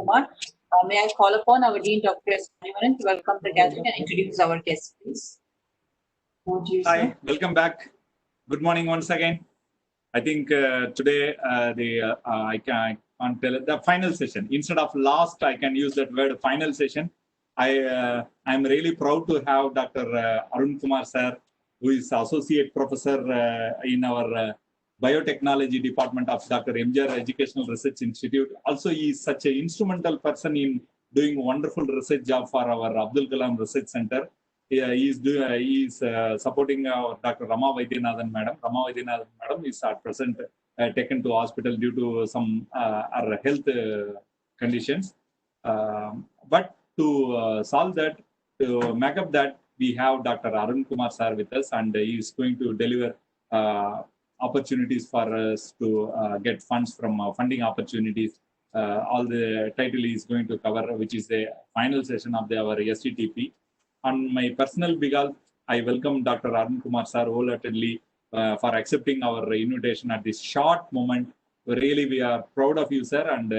Kumar. May I call upon our Dean Dr. S. Manivanan to welcome the gathering and introduce our guests, please. Hi, welcome back. Good morning once again. I think today I can't tell it, the final session. Instead of last, I can use that word final session. I'm really proud to have Dr. Arun Kumar sir, who is associate professor in our biotechnology department of Dr. MGR Educational Research Institute. Also, he is such an instrumental person in doing wonderful research job for our Abdul Kalam Research Center. He is supporting our Dr. Rama Vaidyanathan madam. Rama Vaidyanathan madam is at present taken to hospital due to some her health conditions. But to solve that, to make up that, we have Dr. Arun Kumar sir with us, and he is going to deliver opportunities for us to get funds from funding opportunities. All the title he is going to cover, which is the final session of our STTP. On my personal behalf, I welcome Dr. Arun Kumar sir wholeheartedly for accepting our invitation at this short moment. Really, we are proud of you, sir, and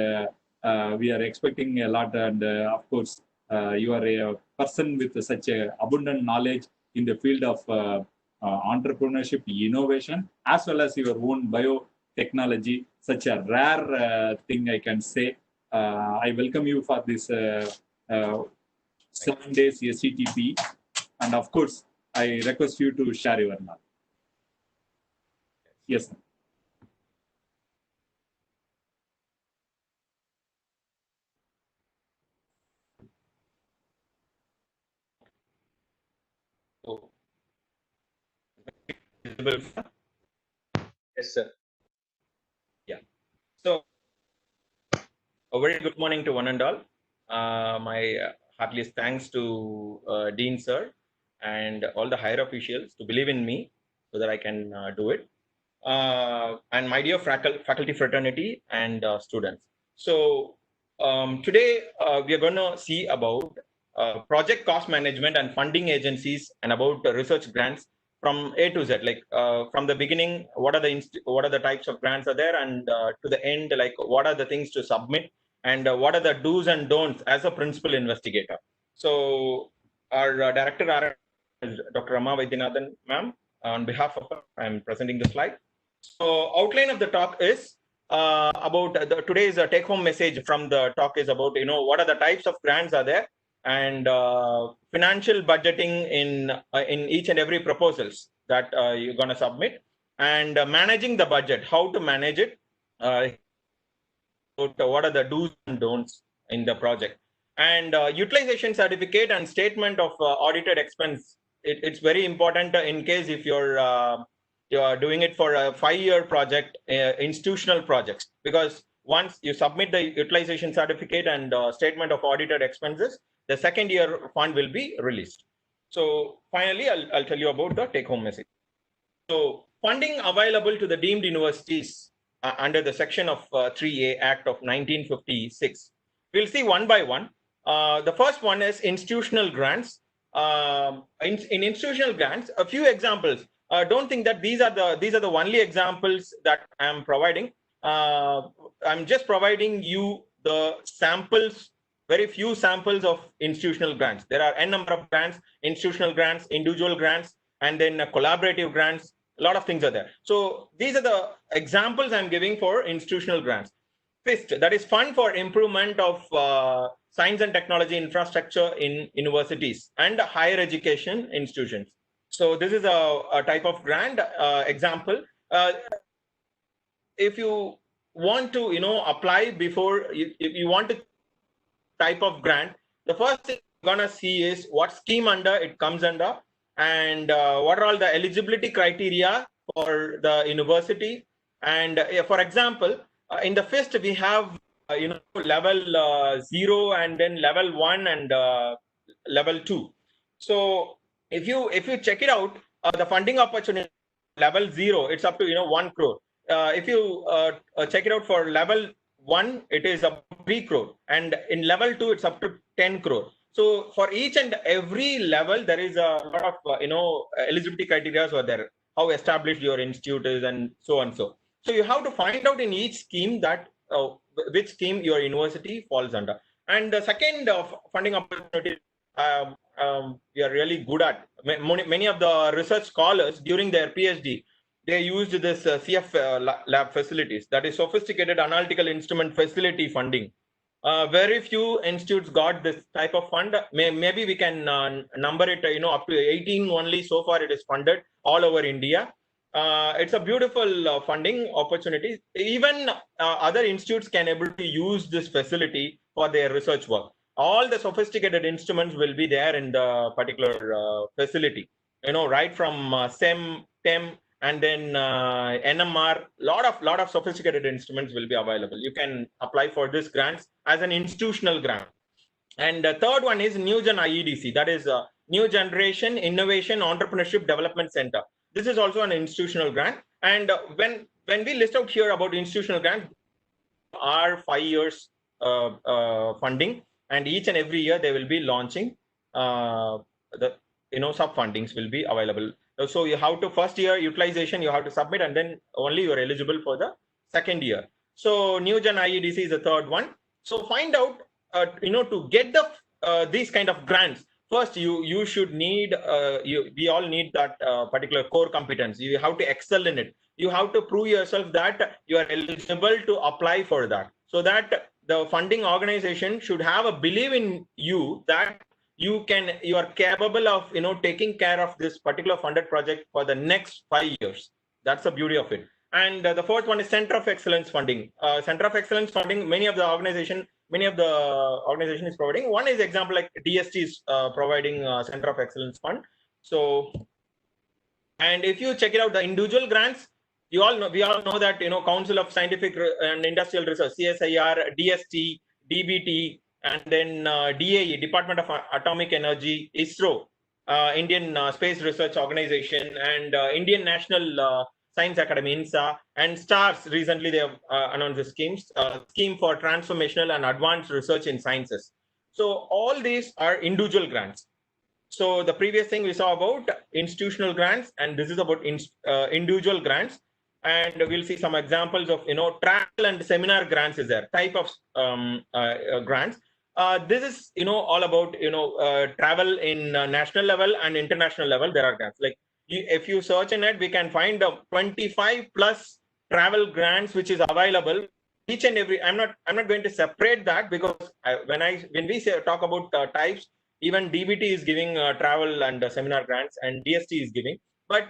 we are expecting a lot. And of course, you are a person with such a abundant knowledge in the field of entrepreneurship, innovation, as well as your own biotechnology. Such a rare thing, I can say. I welcome you for this 7 days STTP, and of course, I request you to share your knowledge. Yes, sir. Oh. Yes, sir. Yeah. So, a very good morning to one and all. My heartiest thanks to Dean sir and all the higher officials to believe in me so that I can do it. And my dear faculty fraternity and students. So today we are going to see about project cost management and funding agencies and about research grants from A to Z, like from the beginning, what are the types of grants are there, and to the end, like what are the things to submit, and what are the do's and don'ts as a principal investigator. So our director is Dr. Rama Vaidyanathan ma'am. On behalf of her, I'm presenting the slide. So outline of the talk is about today's take-home message from the talk is about what are the types of grants are there, and financial budgeting in each and every proposals that you're going to submit, and managing the budget, how to manage it, what are the do's and don'ts in the project, and utilization certificate and statement of audited expense. It's very important in case if you're doing it for a 5-year project, institutional projects, because once you submit the utilization certificate and statement of audited expenses, the second year fund will be released. So finally, I'll tell you about the take-home message. So funding available to the deemed universities under the section of 3A Act of 1956. We'll see one by one. The first one is institutional grants. In institutional grants, a few examples. Don't think that these are the only examples that I'm providing. I'm just providing you the samples, very few samples of institutional grants. There are n number of grants, institutional grants, individual grants, and then collaborative grants. A lot of things are there. So these are the examples I'm giving for institutional grants. FIST, that is Fund for Improvement of Science and Technology Infrastructure in Universities and Higher Education Institutions. So this is a type of grant example. If you want to, apply before you want to type of grant, the first thing you're gonna see is what scheme under it comes under, and what are all the eligibility criteria for the university. And for example, in the FIST we have level 0 and then level 1 and level 2. So if you check it out, the funding opportunity level 0, it's up to 1 crore. If you check it out for level 1, it is up to 3 crore, and in level 2 it's up to 10 crore. So for each and every level there is a lot of eligibility criteria are there, how established your institute is, and so on. So you have to find out in each scheme that which scheme your university falls under. And the second funding opportunity we are really good at. Many of the research scholars during their PhD, they used this CF lab facilities, that is sophisticated analytical instrument facility funding. Very few institutes got this type of fund. Maybe we can number it, up to 18 only so far it is funded all over India. It's a beautiful funding opportunity. Even other institutes can able to use this facility for their research work. All the sophisticated instruments will be there in the particular facility. Right from SEM, TEM, and then NMR, lot of sophisticated instruments will be available. You can apply for this grants as an institutional grant. And the third one is New Gen IEDC, that is New Generation Innovation Entrepreneurship Development Center. This is also an institutional grant. And when we list out here about institutional grants, are 5 years funding, and each and every year they will be launching the sub fundings will be available. So you have to first year utilization you have to submit, and then only you are eligible for the second year. So New Gen IEDC is the third one. So find out to get the these kind of grants. First, you should need we all need that particular core competence. You have to excel in it. You have to prove yourself that you are eligible to apply for that, so that the funding organization should have a belief in you that you are capable of taking care of this particular funded project for the next 5 years. That's the beauty of it. And the fourth one is Center of Excellence funding. Center of Excellence funding, many of the organization is providing. One is example like DST is providing Center of Excellence fund. So, and if you check it out, the individual grants, we all know that Council of Scientific and Industrial Research, CSIR, DST, DBT, and then DAE, Department of Atomic Energy, ISRO, Indian Space Research Organization, and Indian National Science Academy, INSA, and STARS. Recently, they have announced the scheme for transformational and advanced research in sciences. So all these are individual grants. So the previous thing we saw about institutional grants, and this is about individual grants. And we'll see some examples of travel and seminar grants is there, type of grants. This is all about travel in national level and international level. There are grants like if you search in it, we can find 25 plus travel grants which is available. Each and every, I'm not going to separate that, because when we talk about types, even DBT is giving travel and seminar grants, and DST is giving, but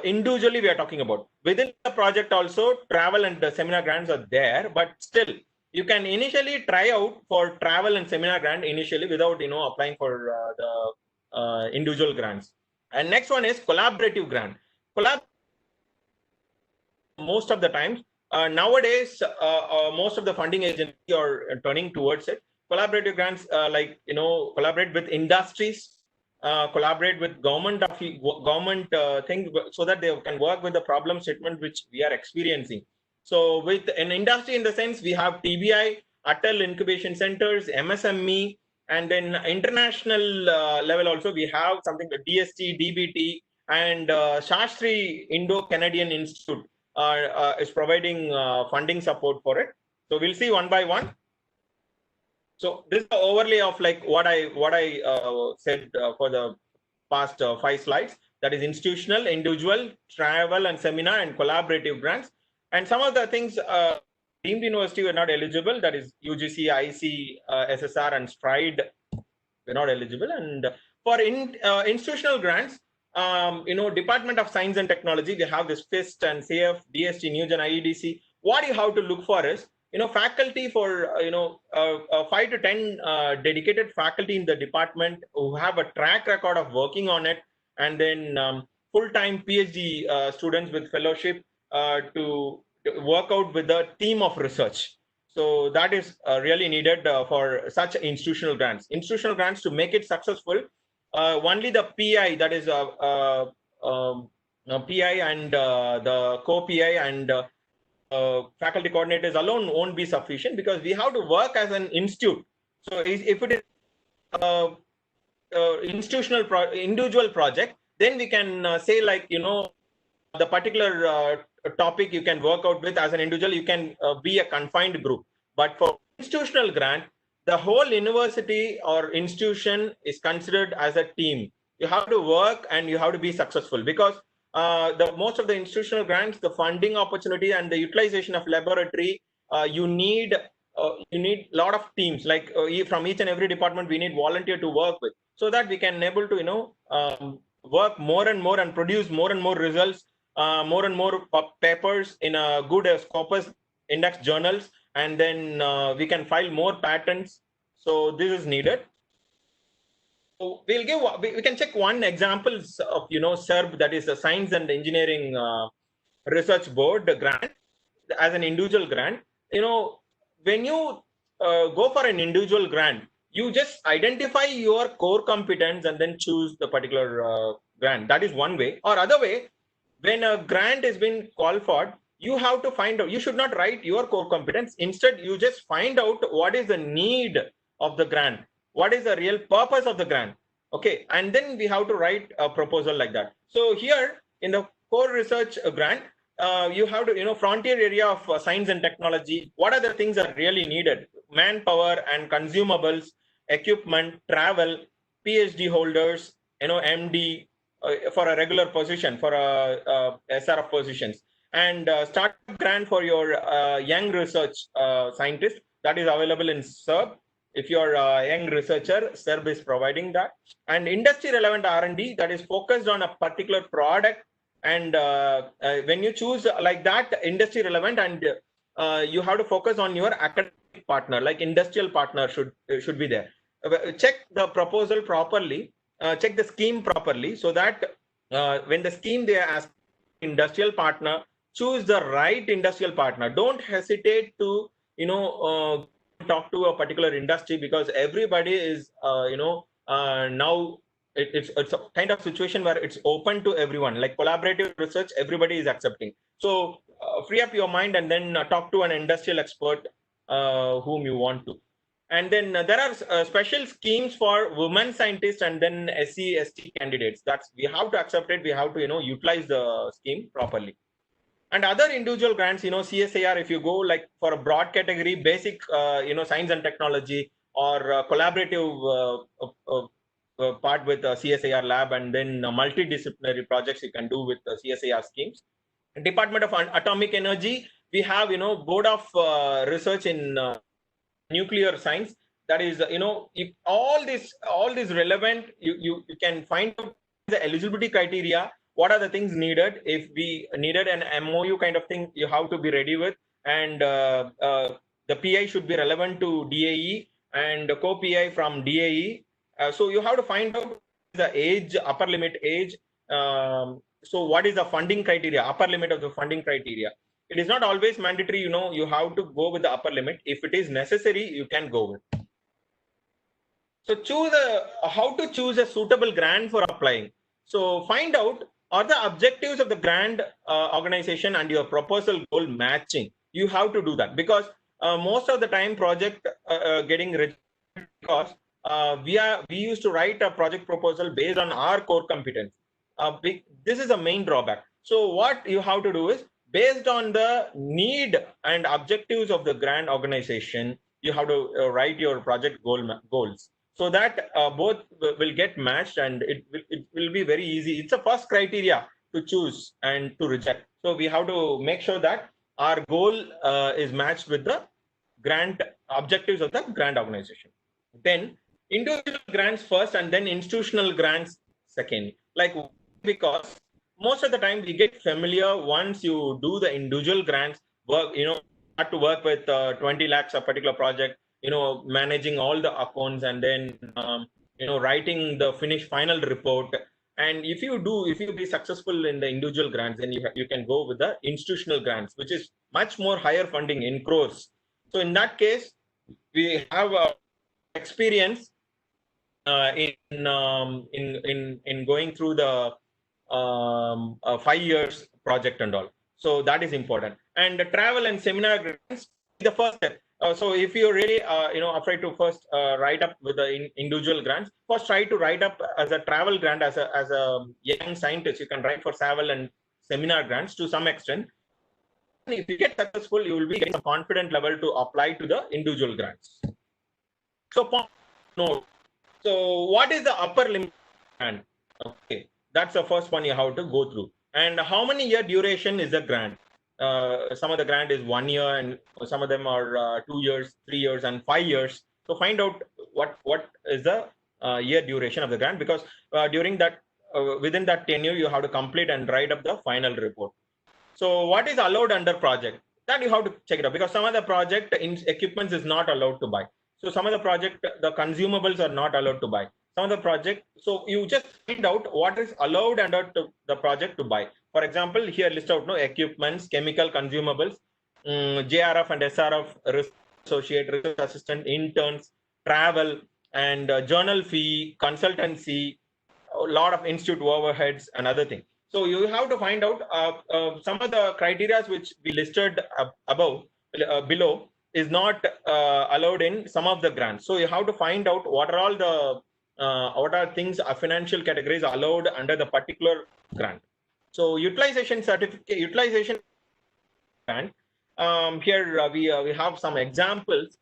individually we are talking about. Within the project also, travel and seminar grants are there, but still you can initially try out for travel and seminar grant initially without applying for the individual grants. And next one is collaborative grant. Most of the times nowadays most of the funding agencies are turning towards it. Collaborative grants like collaborate with industries, collaborate with government things, so that they can work with the problem statement which we are experiencing. So with an industry, in the sense, we have TBI, Atal Incubation Centers, MSME, and then international level also we have something like DST, DBT, and Shastri Indo Canadian Institute is providing funding support for it. So we'll see one by one. So this is the overlay of like what I said for the past 5 slides. That is institutional, individual, travel and seminar, and collaborative grants. And some of the things deemed university were not eligible. That is UGC, IC, SSR, and STRIDE were not eligible. And for institutional grants, Department of Science and Technology, we have this FIST and CF, DST, New Gen IEDC. What you have to look for is faculty for 5 to 10 dedicated faculty in the department who have a track record of working on it, and then full-time PhD students with fellowship to work out with the team of research. So that is really needed for such institutional grants. Institutional grants, to make it successful, only the PI, that is PI and the co-PI and faculty coordinators alone won't be sufficient, because we have to work as an institute. So if it is individual project, then we can say like the particular topic you can work out with as an individual, you can be a confined group. But for institutional grant, the whole university or institution is considered as a team. You have to work and you have to be successful, because most of the institutional grants, the funding opportunity and the utilization of laboratory, you need a lot of teams. Like from each and every department, we need volunteer to work with, so that we can able to work more and more and produce more and more results, more and more papers in a good Scopus index journals, and then we can file more patents. So this is needed. So we can check one examples of SERB, that is the Science and Engineering Research Board grant as an individual grant. When you go for an individual grant, you just identify your core competence and then choose the particular grant. That is one way. Or other way, when a grant has been called for, you have to find out, you should not write your core competence. Instead, you just find out what is the need of the grant, what is the real purpose of the grant. Okay, and then we have to write a proposal like that. So here in the core research grant, you have to, frontier area of science and technology, what are the things that are really needed? Manpower and consumables, equipment, travel, Ph.D. holders, MD for a regular position, for a SRF positions, and startup grant for your young research scientist, that is available in SERB. If you're a young researcher, SERB is providing that. And industry relevant R&D, that is focused on a particular product. And when you choose like that, industry relevant, and you have to focus on your academic partner, like industrial partner should be there. Check the proposal properly, check the scheme properly, so that when the scheme they ask industrial partner, choose the right industrial partner. Don't hesitate to talk to a particular industry, because everybody is now it's a kind of situation where it's open to everyone, like collaborative research, everybody is accepting. So free up your mind and then talk to an industrial expert whom you want to. And then there are special schemes for women scientists and then SC/ST candidates. That's, we have to accept it. We have to utilize the scheme properly. And other individual grants, CSIR, if you go like for a broad category, basic, science and technology, or collaborative part with CSIR lab, and then multidisciplinary projects you can do with CSIR schemes. Department of Atomic Energy, we have, Board of Research in Nuclear Science. That is, if all this relevant, you can find out the eligibility criteria. What are the things needed? If we needed an MOU kind of thing, you have to be ready with. And the PI should be relevant to DAE and the co-PI from DAE. So you have to find out the age, upper limit age. So what is the funding criteria, upper limit of the funding criteria? It is not always mandatory, you have to go with the upper limit. If it is necessary, you can go with. So how to choose a suitable grant for applying. So find out, are the objectives of the grant organization and your proposal goal matching? You have to do that, because most of the time project getting rejected because we used to write a project proposal based on our core competence. This is a main drawback. So what you have to do is, based on the need and objectives of the grant organization, you have to write your project goals, so that both will get matched, and it will be very easy. It's a first criteria to choose and to reject. So we have to make sure that our goal is matched with the grant objectives of the grant organization. Then individual grants first, and then institutional grants second. Like, because most of the time we get familiar once you do the individual grants work, start to work with 20 lakhs a particular project, managing all the accounts, and then writing the final report. And if you be successful in the individual grants, then you can go with the institutional grants, which is much more higher funding in crores. So in that case, we have experience in going through the 5 years project and all. So that is important. And the travel and seminar grants, the first step. So if you're really afraid to first write up with the individual grants, first try to write up as a travel grant. As a young scientist, you can write for travel and seminar grants to some extent. if you get successful, you will be getting a confident level to apply to the individual grants. So point note. So what is the upper limit grant? Okay, that's the first one you have to go through. And how many year duration is the grant? Some of the grant is 1 year, and some of them are 2 years, 3 years, and 5 years. So find out what is the year duration of the grant, because during that within that tenure you have to complete and write up the final report. So what is allowed under project? That you have to check it out, because some of the project equipment is not allowed to buy. So some of the project, the consumables are not allowed to buy. Some of the project, so you just find out what is allowed under the project to buy. For example, here list out equipments, chemical consumables, JRF and SRF, research associate, research assistant, interns, travel, and journal fee, consultancy, a lot of institute overheads and other things. So you have to find out some of the criteria which we listed above, below, is not allowed in some of the grants. So you have to find out what are all the what are things, financial categories allowed under the particular grant. So utilization certificate, utilization grant. Here we have some examples.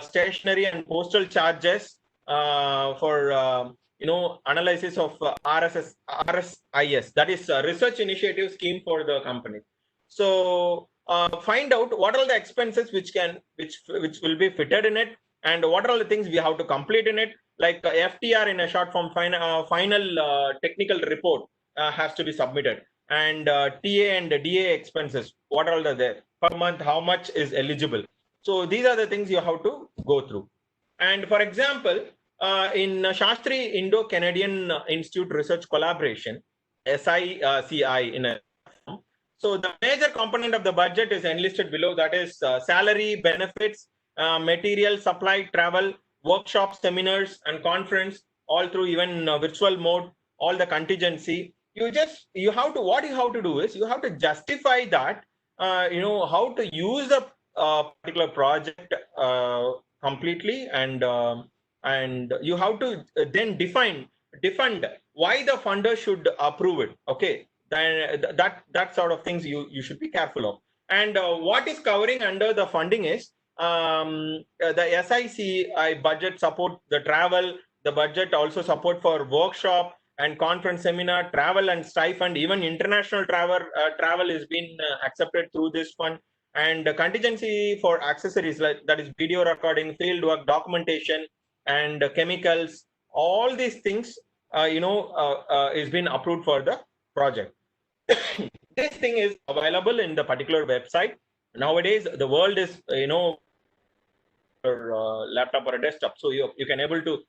Stationery and postal charges for analysis of RSIS, that is research initiative scheme for the company. So find out what are the expenses which will be fitted in it, and what are all the things we have to complete in it, like FTR in a short form final technical report has to be submitted, and TA and DA expenses, what are all there per month, how much is eligible. So these are the things you have to go through. And for example, in Shastri Indo-Canadian Institute Research Collaboration, SICI in a form. So the major component of the budget is enlisted below, that is salary, benefits, material, supply, travel, workshops, seminars, and conference, all through even virtual mode, all the contingency. You have to do is you have to justify that, how to use the particular project completely, and you have to then define why the funder should approve it. Okay, then that sort of things you should be careful of. And what is covering under the funding is the SICI budget support the travel, the budget also support for workshop and conference, seminar, travel and stipend, even international travel is being accepted through this fund. And the contingency for accessories, like that is video recording, field work, documentation, and chemicals, all these things is been approved for the project. This thing is available in the particular website. Nowadays the world is laptop or a desktop, so you can able to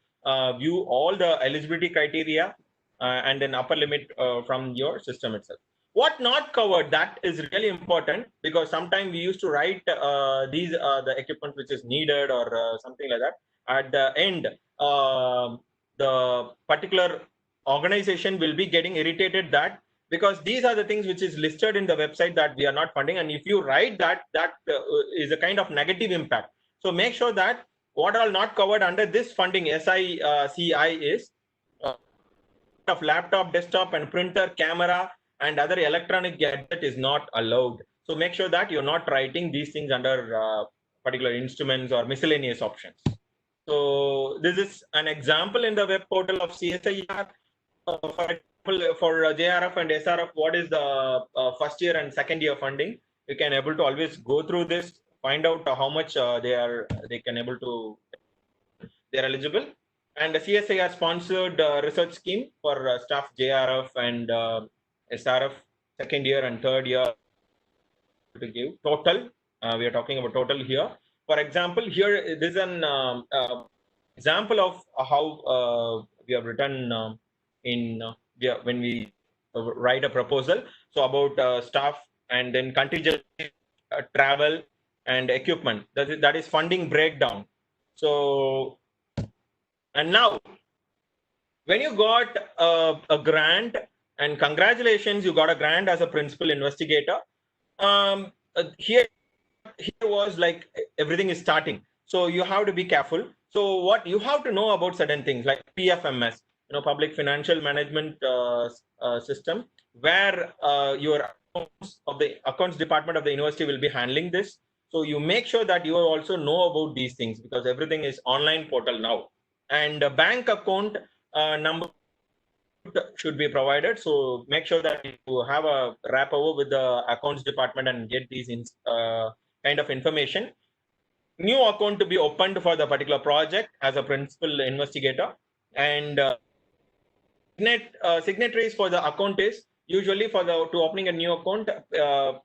view all the eligibility criteria and then upper limit from your system itself. What not covered, that is really important, because sometimes we used to write these the equipment which is needed or something like that. At the end, the particular organization will be getting irritated that, because these are the things which is listed in the website that we are not funding, and if you write that is a kind of negative impact. So make sure that what are not covered under this funding SICI is of laptop, desktop, and printer, camera, and other electronic gadget is not allowed. So make sure that you're not writing these things under particular instruments or miscellaneous options. So this is an example in the web portal of CSIR. For example, for JRF and SRF, what is the first year and second year funding? You can able to always go through this, find out how much they're eligible. And the CSIR sponsored research scheme for staff JRF and SRF second year and third year to give total. We are talking about total here. For example, here this is an example of how we have written when we write a proposal. So about staff and then contingent, travel and equipment. That is funding breakdown. So, and now when you got a grant, and congratulations, you got a grant as a principal investigator. Here was like everything is starting. So you have to be careful. So what you have to know about certain things like PFMS, public financial management system, where your of the accounts department of the university will be handling this. So you make sure that you also know about these things, because everything is online portal now. And a bank account number should be provided. So make sure that you have a wrap over with the accounts department and get these kind of information. New account to be opened for the particular project as a principal investigator. And signatories for the account is usually for the to opening a new account,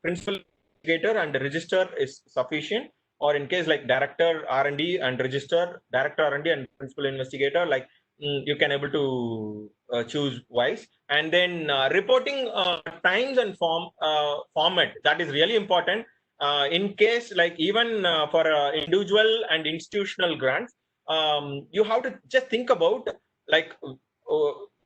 principal investigator and the register is sufficient. Or in case like director R&D and register, director R&D and principal investigator, like you can able to choose wise. And then reporting times and format, that is really important. In case like even for individual and institutional grants, you have to just think about like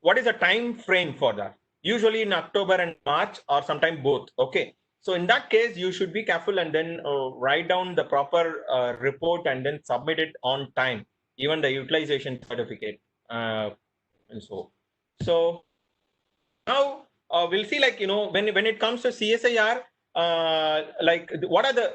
what is the time frame for that. Usually in October and March, or sometime both. Okay. So in that case, you should be careful and then write down the proper report and then submit it on time, even the utilization certificate. And so now we'll see, like, when it comes to CSIR, like what are the,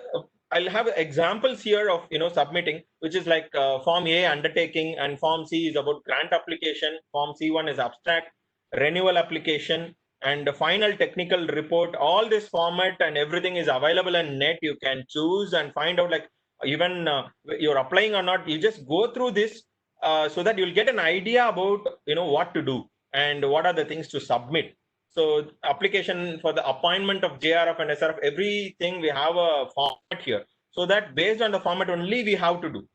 I'll have examples here of, submitting, which is like Form A undertaking, and Form C is about grant application. Form C1 is abstract, renewal application, and the final technical report. All this format and everything is available in net. You can choose and find out, like, even you're applying or not, you just go through this so that you'll get an idea about, what to do and what are the things to submit. So application for the appointment of JRF and SRF, everything we have a format here. So that based on the format only we have to do.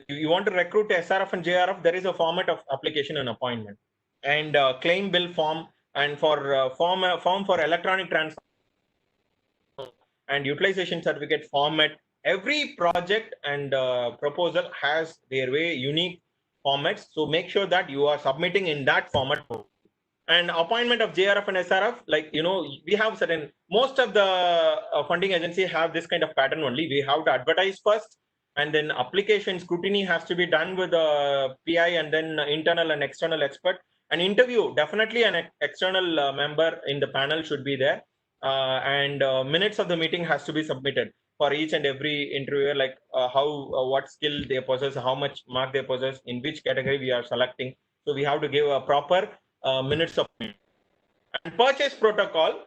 You want to recruit SRF and JRF, there is a format of application and appointment. And claim bill form, and for form for electronic transfer and utilization certificate format. Every project and proposal has their way unique formats. So make sure that you are submitting in that format. And appointment of JRF and SRF, like, we have certain, most of the funding agency have this kind of pattern only. We have to advertise first, and then application scrutiny has to be done with the PI, and then internal and external expert. An interview, definitely an external member in the panel should be there. And minutes of the meeting has to be submitted for each and every interviewer, like what skill they possess, how much mark they possess, in which category we are selecting. So we have to give a proper minutes of meeting. And purchase protocol,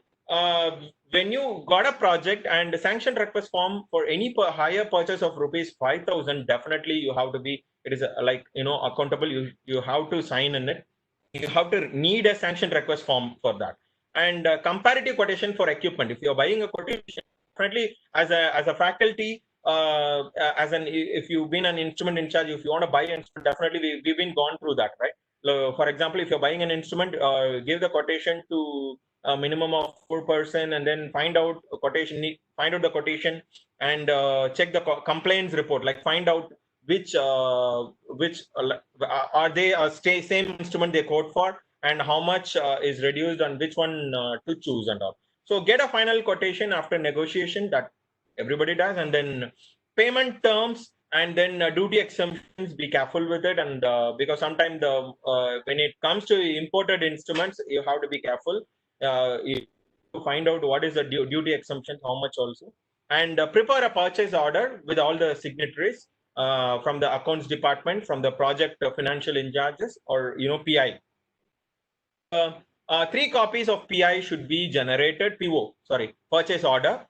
when you got a project and sanction request form for any higher purchase of ₹5,000, definitely you have to be, it is accountable. You have to sign in it. You have to need a sanction request form for that. And comparative quotation for equipment. If you're buying a quotation, definitely as a faculty, if you've been an instrument in charge, if you want to buy an instrument, definitely we've been gone through that, right? For example, if you're buying an instrument, give the quotation to a minimum of 4%, and then find out the quotation, and check the complaints report, like find out which are they same instrument they quote for, and how much is reduced, and which one to choose and all. So get a final quotation after negotiation, that everybody does. And then payment terms, and then duty exemptions, be careful with it. And because sometimes when it comes to imported instruments, you have to be careful. You find out what is the duty exemption, how much also. And prepare a purchase order with all the signatories from the accounts department, from the project financial in charges, or PI. 3 copies of PI should be generated. Purchase order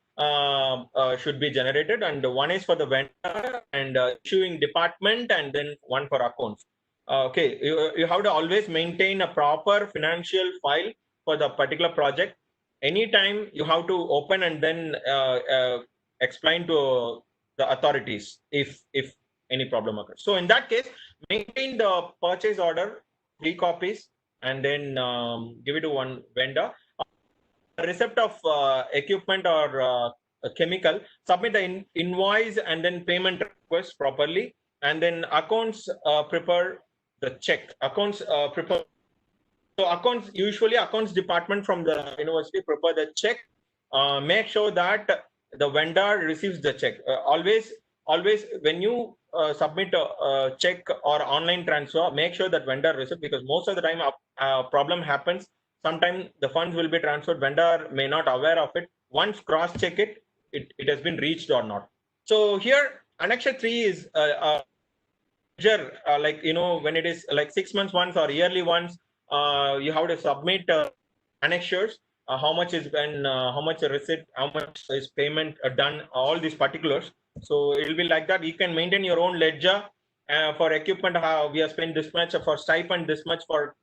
should be generated, and one is for the vendor and issuing department, and then one for accounts. Okay, you have to always maintain a proper financial file for the particular project. Anytime you have to open and then explain to the authorities if any problem occurs. So in that case, maintain the purchase order, 3 copies, and then give it to one vendor. Receipt of equipment or chemical, submit the invoice and then payment request properly. And then accounts prepare the check. Accounts prepare. So accounts department from the university prepare the check. Make sure that the vendor receives the check. Always when you submit a check or online transfer, make sure that vendor receives, because most of the time a problem happens. sometimes the funds will be transferred, vendor may not aware of it. Once cross check it, it has been reached or not. So here Annexure 3 is like, when it is like 6 months once or yearly once, you have to submit annexures, how much is when, how much receipt, how much is payment done, all these particulars. So it will be like that. You can maintain your own ledger. For equipment, how we have spent this much, for stipend this much, for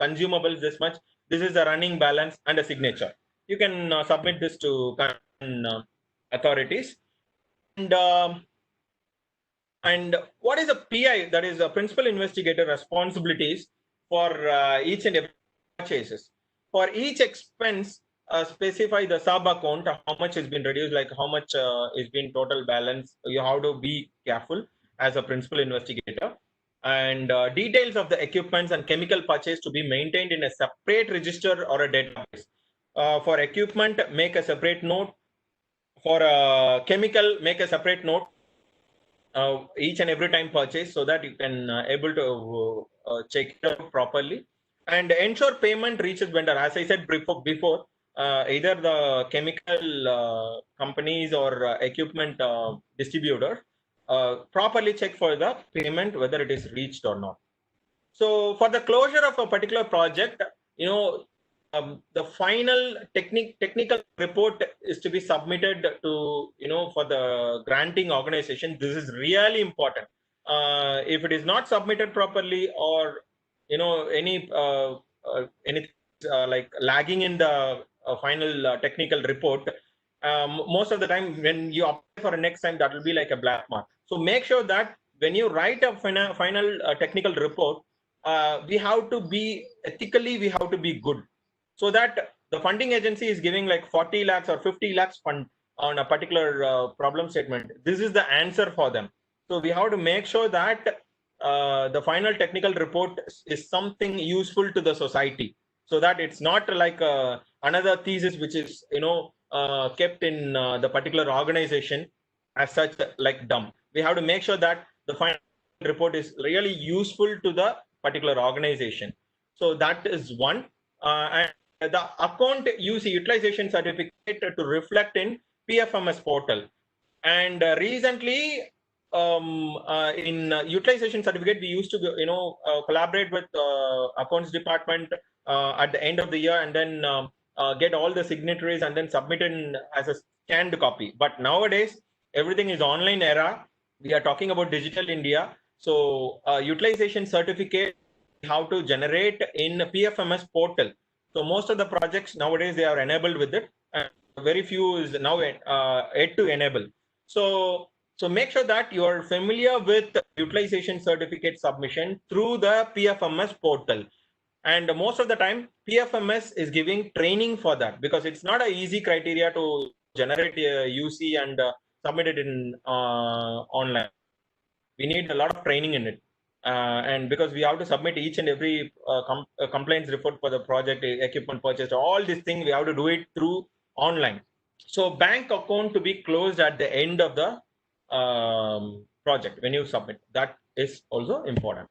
consumables this much. This is a running balance and a signature. You can submit this to authorities. And what is a PI? That is a principal investigator responsibilities for each and every purchases. For each expense, specify the sub account, how much has been reduced, like how much is been total balance. You have to be careful as a principal investigator. And details of the equipments and chemical purchase to be maintained in a separate register or a database. For equipment, make a separate note. For chemical, make a separate note. Each and every time purchase, so that you can able to check it out properly, and ensure payment reaches vendor. As I said before, either the chemical companies or equipment distributor properly check for the payment whether it is reached or not. So for the closure of a particular project, the final technical report is to be submitted to, for the granting organization. This is really important. If it is not submitted properly, or anything like lagging in the final technical report, most of the time when you apply for a next time, that will be like a black mark. So make sure that when you write a final technical report, we have to be ethically, we have to be good, so that the funding agency is giving like 40 lakhs or 50 lakhs fund on a particular problem statement. This is the answer for them. So we have to make sure that the final technical report is something useful to the society, so that it's not like another thesis which is kept in the particular organization as such, like dumb. We have to make sure that the final report is really useful to the particular organization. So that is one. And the account use utilization certificate to reflect in PFMS portal. And recently, in utilization certificate, we used to collaborate with accounts department at the end of the year, and then get all the signatories and then submit in as a scanned copy. But nowadays, everything is online era. We are talking about digital India. So utilization certificate, how to generate in PFMS portal. So most of the projects nowadays, they are enabled with it, and very few is now yet to enable. So make sure that you are familiar with utilization certificate submission through the PFMS portal. And most of the time, PFMS is giving training for that, because it's not an easy criteria to generate a UC and submit it in online. We need a lot of training in it. And because we have to submit each and every complaints report for the project, equipment purchase, all these things, we have to do it through online. So bank account to be closed at the end of the project when you submit. That is also important.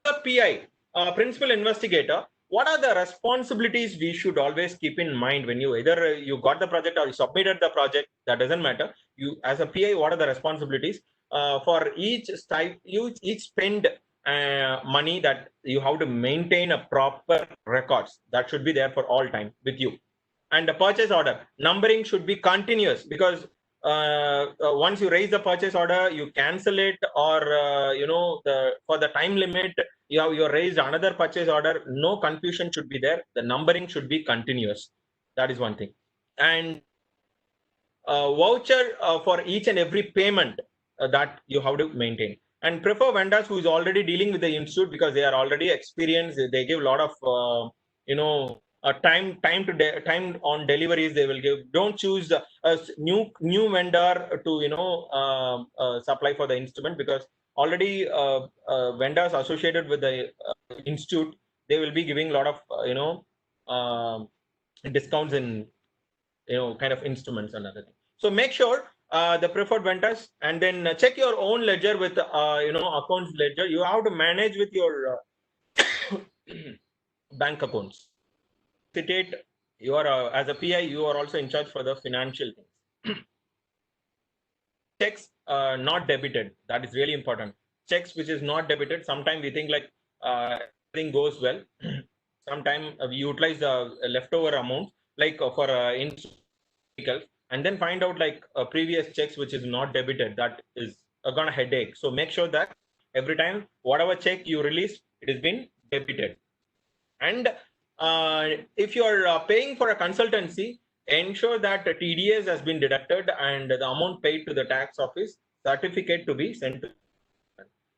The PI, principal investigator, what are the responsibilities we should always keep in mind when you either you got the project or you submitted the project? That doesn't matter. You as a PI, what are the responsibilities? For each spend money, that you have to maintain a proper records that should be there for all time with you. And the purchase order numbering should be continuous, because once you raise the purchase order, you cancel it, or for the time limit you raised another purchase order. No confusion should be there. The numbering should be continuous. That is one thing. And voucher for each and every payment that you have to maintain. And prefer vendors who is already dealing with the institute, because they are already experienced. They give a lot of time on deliveries. They will give. Don't choose a new vendor to supply for the instrument, because already vendors associated with the institute, they will be giving a lot of discounts in kind of instruments and other things. So make sure the preferred vendors, and then check your own ledger with accounts ledger. You have to manage with your bank accounts. Citate, you are as a PI, you are also in charge for the financial things. Checks not debited, that is really important. Checks which is not debited, sometimes we think like everything goes well. Sometimes we utilize the leftover amount, like for vehicles, and then find out like previous checks which is not debited, that is gonna headache. So make sure that every time whatever check you release, it has been debited. And if you are paying for a consultancy, ensure that the TDS has been deducted and the amount paid to the tax office, certificate to be sent to.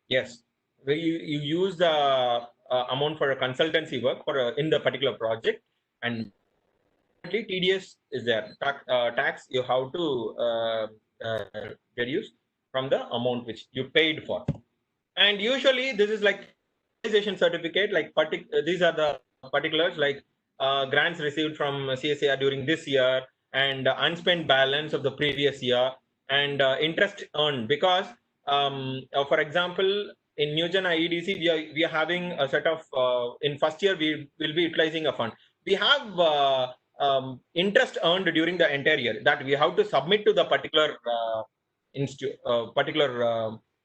Yes, you use the amount for a consultancy work for in the particular project, and TDS is there. Tax you have to deduce from the amount which you paid for. And usually this is like utilization certificate, like these are the particulars like grants received from CSIR during this year, and unspent balance of the previous year, and interest earned. Because for example, in Newgen EDC, we are having a set of in first year we will be utilizing a fund. We have interest earned during the entire year that we have to submit to the particular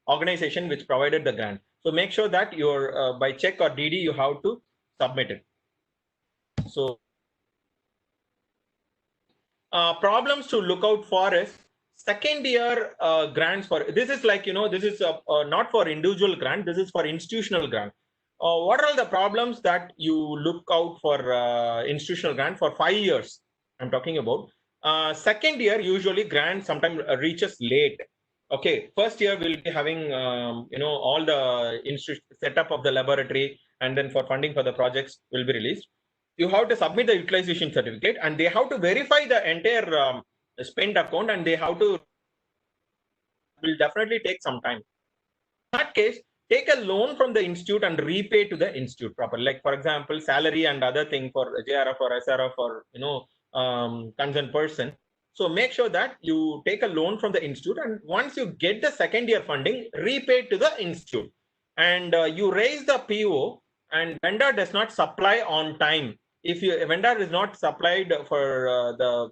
organization which provided the grant. So make sure that your by check or DD you have to submit it. So problems to look out for is second year grants. For this is like, this is not for individual grant, this is for institutional grant. What are the problems that you look out for institutional grant for 5 years? I'm talking about second year. Usually grant sometimes reaches late. Okay, first year we'll be having all the setup of the laboratory, and then for funding for the projects will be released. You have to submit the utilization certificate, and they have to verify the entire spent account, and they have to will definitely take some time. In that case, take a loan from the institute and repay to the institute properly. Like for example, salary and other thing for JRF or SRF or concerned person. So make sure that you take a loan from the institute, and once you get the second year funding, repay to the institute, and you raise the PO, and vendor does not supply on time. If your vendor is not supplied for the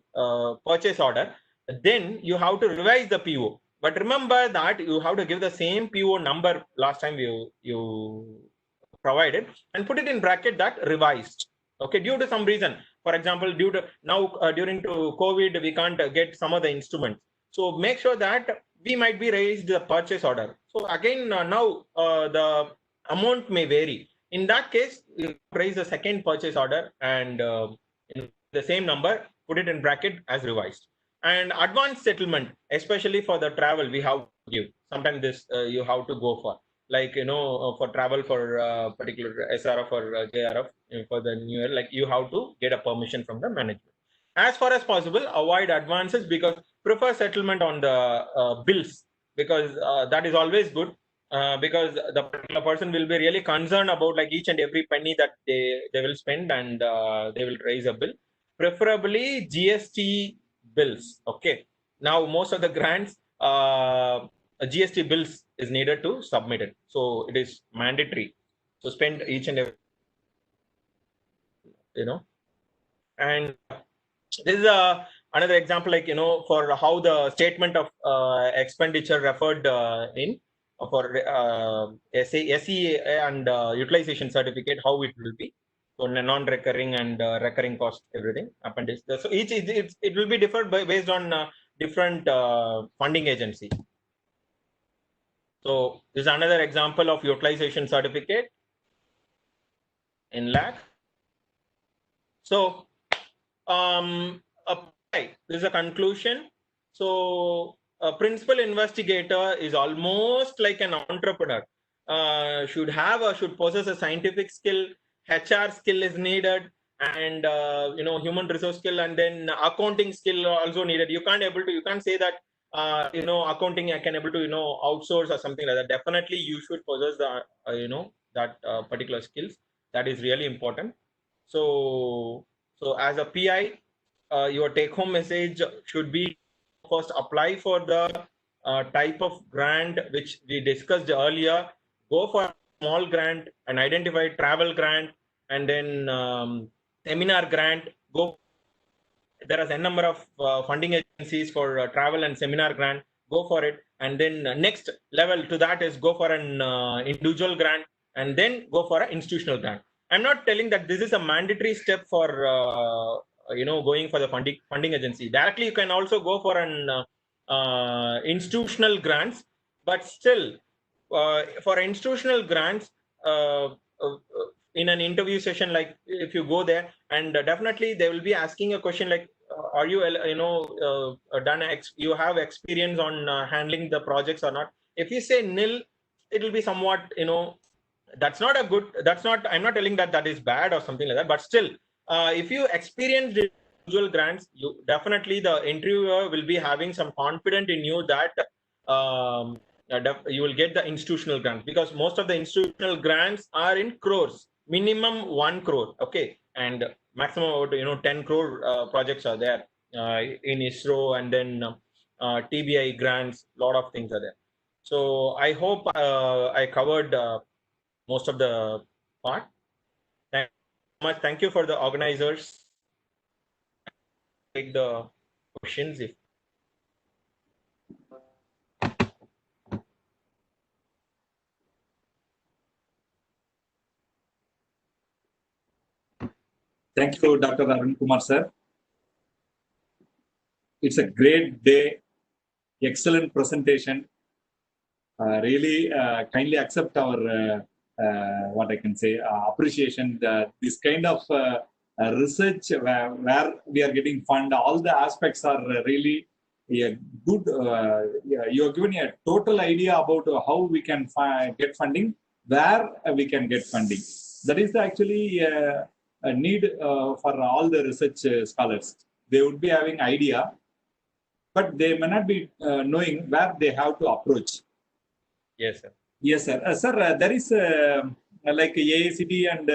purchase order, then you have to revise the PO. But remember that you have to give the same PO number last time you provided, and put it in bracket that revised. Okay, due to some reason, for example, due to now during to COVID, we can't get some of the instruments. So make sure that we might be raised the purchase order. So again, now the amount may vary. In that case, you raise the second purchase order, and in the same number, put it in bracket as revised. And advance settlement, especially for the travel, we have to give. Sometimes this you have to go for. Like for travel for particular SRF or JRF for the new year, like you have to get a permission from the management. As far as possible, avoid advances, because prefer settlement on the bills, because that is always good, because the particular person will be really concerned about like each and every penny that they will spend, and they will raise a bill, preferably GST bills. Okay, now most of the grants GST bills is needed to submit it, so it is mandatory. So spend each and every, and this is another example, like for how the statement of expenditure referred in for SE and utilization certificate, how it will be. So non-recurring and recurring cost, everything appendix. So each it will be different based on different funding agency. So this is another example of utilization certificate in lakh. So this is a conclusion. So a principal investigator is almost like an entrepreneur. Should possess a scientific skill, HR skill is needed, and human resource skill, and then accounting skill also needed. You can't say that accounting I can able to outsource or something like that. Definitely you should possess the that particular skills. That is really important. So as a PI, your take home message should be, first apply for the type of grant which we discussed earlier. Go for a small grant, an identified travel grant, and then seminar grant, go. There are a number of funding agencies for travel and seminar grant, go for it. And then next level to that is go for an individual grant, and then go for an institutional grant. I'm not telling that this is a mandatory step for going for the funding agency. Directly, you can also go for an institutional grants, but still for institutional grants, in an interview session, like if you go there, and definitely they will be asking a question like, are you you have experience on handling the projects or not? If you say nil, it will be somewhat, that's not a good, I'm not telling that that is bad or something like that, but still, if you experience individual grants, you definitely, the interviewer will be having some confidence in you that you will get the institutional grants, because most of the institutional grants are in crores, minimum 1 crore, okay, and maximum about 10 crore projects are there in ISRO, and then TBI grants, lot of things are there. So I hope I covered most of the part. Thank you so much. Thank you for the organizers. Take the questions if. Thank you, Dr. Arun Kumar, sir. It's a great day. Excellent presentation. Really kindly accept our what I can say appreciation. This kind of research where we are getting fund, all the aspects are really good. You are giving a total idea about how we can get funding, where we can get funding. That is actually a need for all the research scholars. They would be having idea, but they may not be knowing where they have to approach. Yes, sir. Yes, sir. Sir, there is like AICT and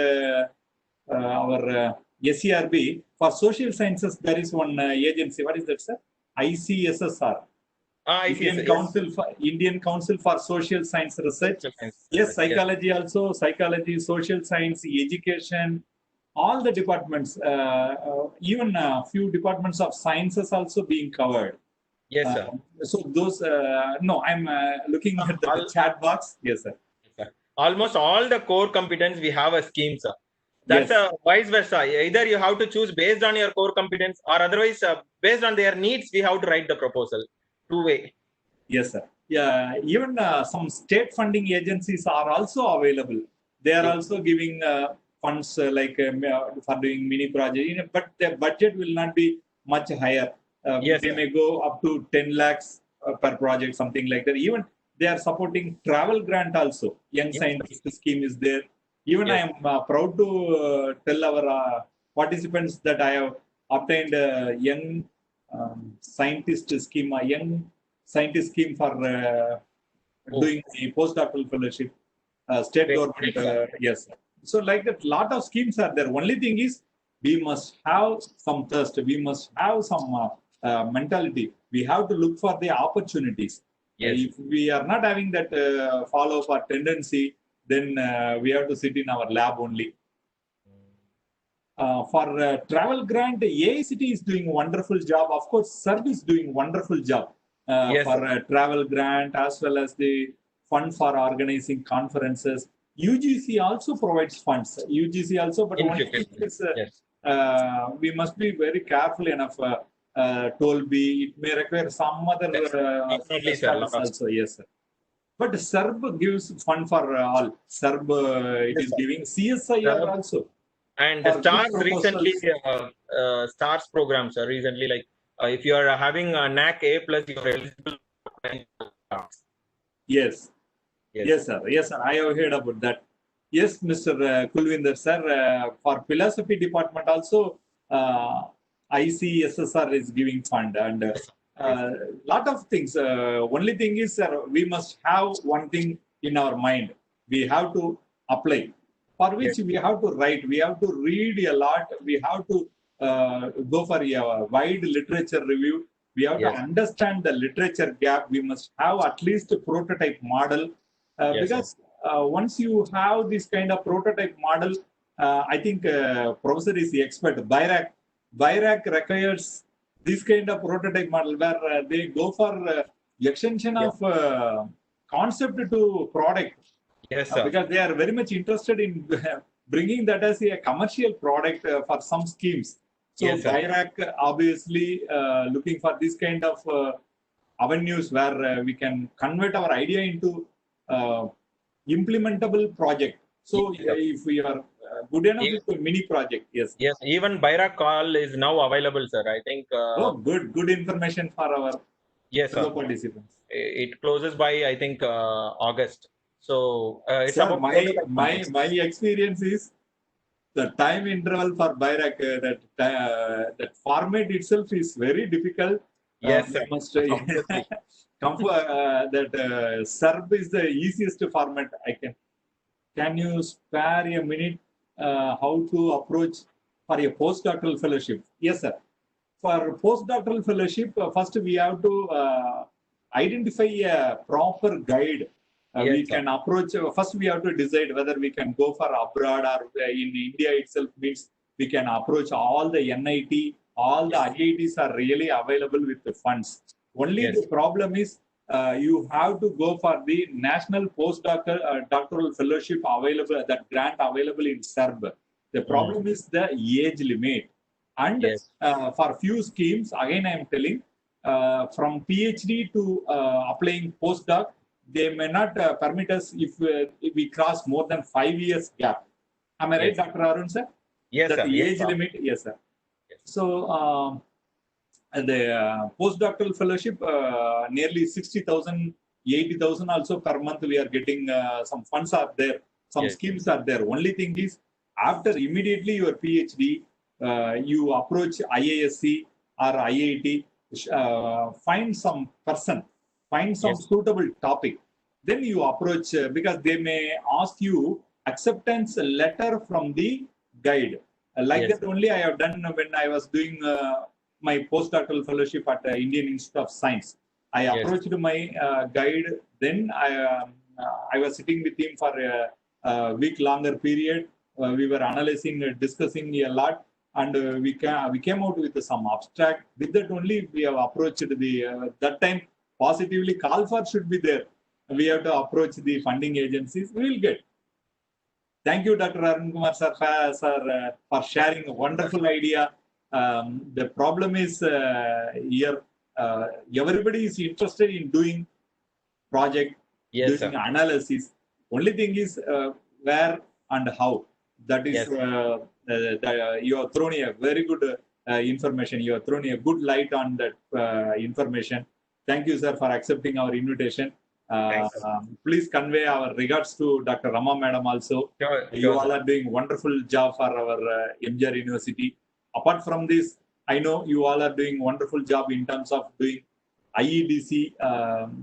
our SERB for social sciences. There is one agency. What is that, sir? ICSSR. Indian Council for Social Science Research. Yes, psychology yes. Also, psychology, social science, education, all the departments, even a few departments of sciences also being covered. Yes, sir. So those, no, I'm looking at the chat box. Yes, sir. Almost all the core competence we have a scheme, sir. That's yes. Vice versa. Either you have to choose based on your core competence, or otherwise based on their needs, we have to write the proposal. Two-way. Yes, sir. Yeah, even some state funding agencies are also available. They are yes. also giving funds like for doing mini projects, but the budget will not be much higher. Yes, they may go up to 10 lakhs per project, something like that. Even they are supporting travel grant also. Young yes. scientist scheme is there. Even yes. I am proud to tell our participants that I have obtained a young scientist scheme, a young scientist scheme for doing the postdoctoral fellowship, state great. Government. Yes. So like that, lot of schemes are there. Only thing is, we must have some thirst. We must have some mentality. We have to look for the opportunities. Yes. If we are not having that follow for tendency, then we have to sit in our lab only. For travel grant, AICT is doing a wonderful job. Of course, SERB is doing wonderful job yes. for travel grant, as well as the fund for organizing conferences. UGC also provides funds. UGC also, but one thing is, yes. We must be very careful enough. Toll B, it may require some other also. Yes, sir. But SERB gives fund for all. SERB it is giving CSIR also. And the STARS recently, STARS programs are recently, like if you are having a NAC A+, you are eligible for STARS. Yes. Yes. Yes, sir. Yes, sir. I have heard about that. Yes, Mr. Kulvinder, sir. For philosophy department also, ICSSR is giving fund, and lot of things. Only thing is, sir, we must have one thing in our mind. We have to apply, for which yes. we have to write. We have to read a lot. We have to go for a wide literature review. We have yes. to understand the literature gap. We must have at least a prototype model. Yes, because once you have this kind of prototype model, I think professor is the expert. BIRAC requires this kind of prototype model where they go for extension of concept to product. Yes, sir. Because they are very much interested in bringing that as a commercial product for some schemes. So Yes, sir. BIRAC obviously looking for this kind of avenues where we can convert our idea into implementable project. So Yes, sir. if we are good enough Yes. with a mini project, yes. Yes, even BIRAC call is now available, sir. I think. Oh, good information for our Yes, sir. fellow participants. It closes by, I think, August. So it's Sir, about my experience is the time interval for BIRAC, that format itself is very difficult. Yes, sir. Must that SERB is the easiest format I can. Can you spare a minute how to approach for a postdoctoral fellowship? Yes, sir. For postdoctoral fellowship, first we have to identify a proper guide. Yes, we sir. can approach, first we have to decide whether we can go for abroad or in India itself, means we can approach all the NIT, all the IITs are really available with the funds. Only Yes. the problem is you have to go for the national postdoctoral fellowship available, that grant available in SERB. The problem is the age limit. And Yes. for few schemes, again I am telling, from PhD to applying postdoc, they may not permit us if we cross more than 5 years gap. Am I right, Yes. Dr. Arun, sir? Yes, That sir. the Yes, age sir. limit, yes, sir. Yes. So the postdoctoral fellowship, nearly 60,000, 80,000 also per month we are getting. Some funds are there, some Yes. schemes are there. Only thing is, after immediately your PhD, you approach IISc or IIT, find some person, find some Yes. suitable topic. Then you approach, because they may ask you acceptance letter from the guide. Like Yes. that only I have done when I was doing my postdoctoral fellowship at the Indian Institute of Science. I Yes. approached my guide. Then I was sitting with him for a week longer period. We were analyzing, discussing a lot, and we came out with some abstract. With that only we have approached the that time positively call for should be there. We have to approach the funding agencies. We will get. Thank you, Dr. Arun Kumar sir, for sharing a wonderful idea. The problem is here, everybody is interested in doing project, Yes, doing sir. analysis. Only thing is where and how. That is, Yes. you have thrown a very good information. You have thrown a good light on that information. Thank you, sir, for accepting our invitation. Thanks. Please convey our regards to Dr. Rama Madam also. Sure, You sure, all sir. are doing wonderful job for our MGR University. Apart from this, I know you all are doing wonderful job in terms of doing IEDC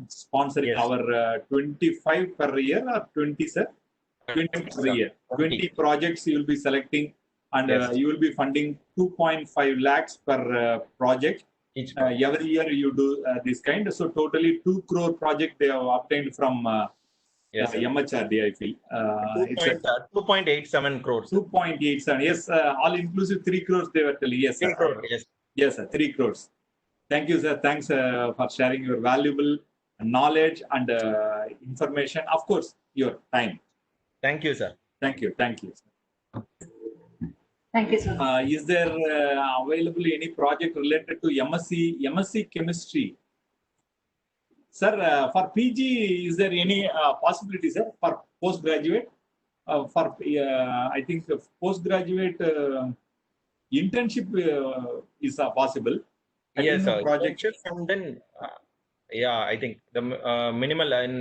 sponsoring Yes. our 25 per year or 20, sir? 20 per year. 20 projects you will be selecting, and Yes. you will be funding 2.5 lakhs per project. Each Every year you do this kind. So totally 2 crore project they have obtained from Yes, sir. MHRD, I feel. It's a 2.87 crores. 2.87. Yes, all inclusive 3 crores they were telling. Yes, 3 sir. crores. Yes. Yes, sir. 3 crores. Thank you, sir. Thanks for sharing your valuable knowledge and information. Of course, your time. Thank you, sir. Thank you. Thank you. Thank you, sir. Is there available any project related to MSc chemistry? Sir, for PG, is there any possibility, sir, for postgraduate? I think postgraduate internship is possible. I Yes, don't know sir. project. And then, yeah, I think the minimal in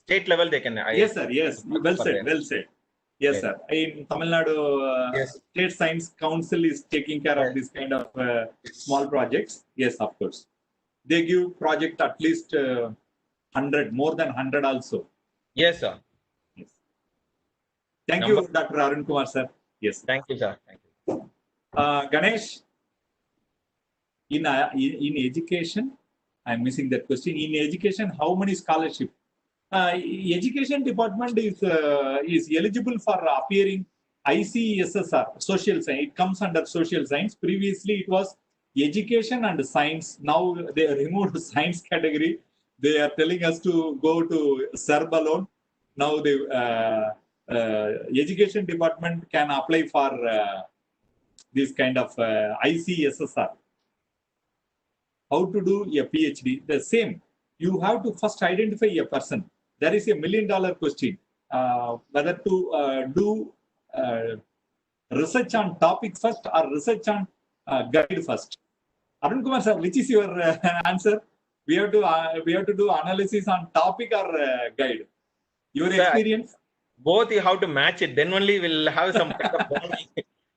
state level they can. Yes, sir. Yes. Well said. Well said. Yes, Yes. sir. In Tamil Nadu, Yes. State Science Council is taking care of this kind of small projects. Yes, of course. They give project at least 100, more than 100 also. Yes, sir. Yes. Thank you, Dr. Arun Kumar, sir. Yes. Thank you, sir. Thank you. Ganesh, in education, I'm missing that question. In education, how many scholarship? Education department is eligible for appearing ICSSR, social science. It comes under social science. Previously, it was education and science. Now they removed science category. They are telling us to go to SERB alone. Now the education department can apply for this kind of ICSSR. How to do a PhD? The same. You have to first identify a person. There is $1 million question. Whether to do research on topic first or research on guide first. Arun Kumar sir, which is your answer? We have to do analysis on topic or guide. Your experience? Both you have to match it. Then only we'll have some kind of bonding.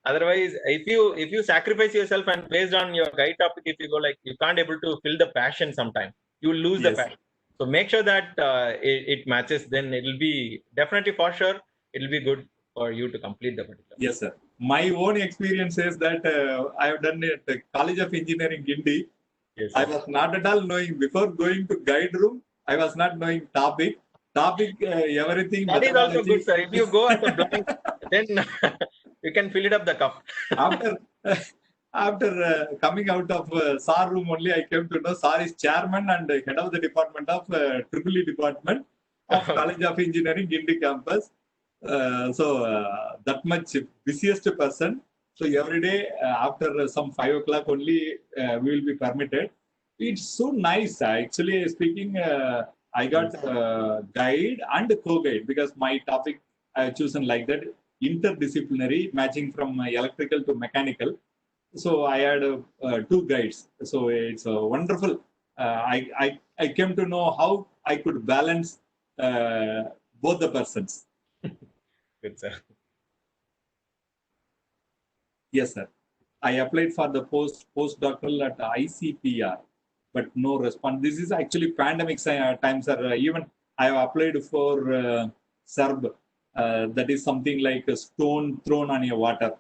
Otherwise, if you sacrifice yourself and based on your guide topic, if you go like you can't able to fill the passion sometime, you will lose the passion. So make sure that it matches. Then it will be definitely for sure. It will be good for you to complete the particular. Yes, sir. My own experience is that I have done it at College of Engineering, Indi. Yes, I was not at all knowing before going to guide room. I was not knowing topic, everything. That is also good, sir. If you go as a blind, then you can fill it up the cup. After coming out of SAR room only, I came to know SAR is chairman and head of the department of EEE department of College of Engineering, Indi campus. That much busiest person. So every day after some 5 o'clock only we will be permitted. It's so nice. Actually speaking, I got guide and co-guide because my topic I have chosen like that, interdisciplinary, matching from electrical to mechanical. So I had 2 guides. So it's wonderful. I came to know how I could balance both the persons. Good, sir. Yes, sir. I applied for the postdoctoral at ICPR, but no response. This is actually pandemic times, sir. Even I have applied for SERB. That is something like a stone thrown on your water.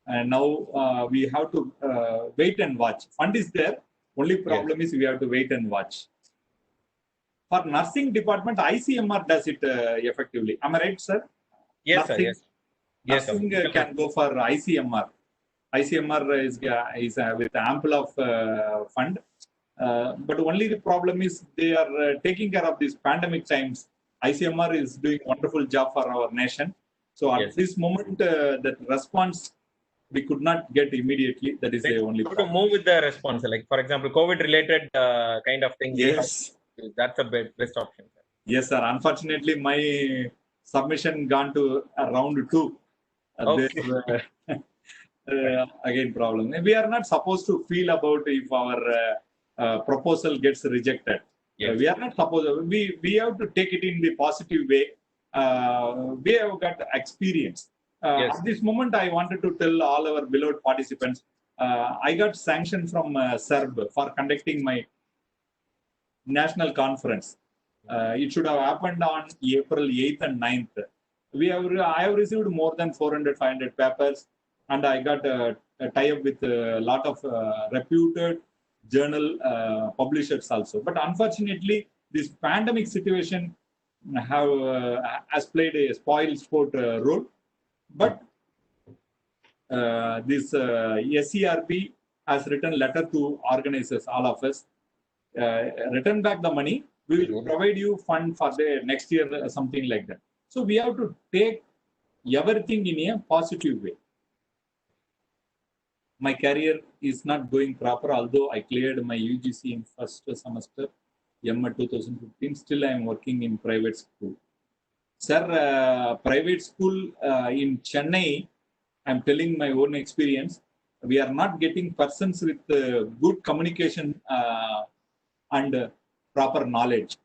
And now we have to wait and watch. Fund is there. Only problem is we have to wait and watch. For nursing department, ICMR does it effectively. Am I right, sir? Yes, nursing, sir. Yes. Nursing can go for ICMR. ICMR is with ample of fund. But only the problem is they are taking care of these pandemic times. ICMR is doing a wonderful job for our nation. So at this moment, that response we could not get immediately. That is the only problem. To move with the response, like for example, COVID-related kind of things. Yes, that's a best option. Sir. Yes, sir. Unfortunately, my submission gone to round 2. Okay. Again, problem. We are not supposed to feel about if our proposal gets rejected. Yes. We are not supposed. We have to take it in the positive way. We have got experience. At this moment, I wanted to tell all our beloved participants, I got sanction from SERB for conducting my national conference. It should have happened on April 8th and 9th. I have received more than 400, 500 papers, and I got a tie-up with a lot of reputed journal publishers also. But unfortunately, this pandemic situation has played a spoil sport role. But this SERB has written letter to organizers, all of us, return back the money. We will provide you fund for the next year, something like that. So we have to take everything in a positive way. My career is not going proper, although I cleared my UGC in first semester, MA 2015. Still, I am working in private school. Sir, private school in Chennai, I am telling my own experience. We are not getting persons with good communication and proper knowledge.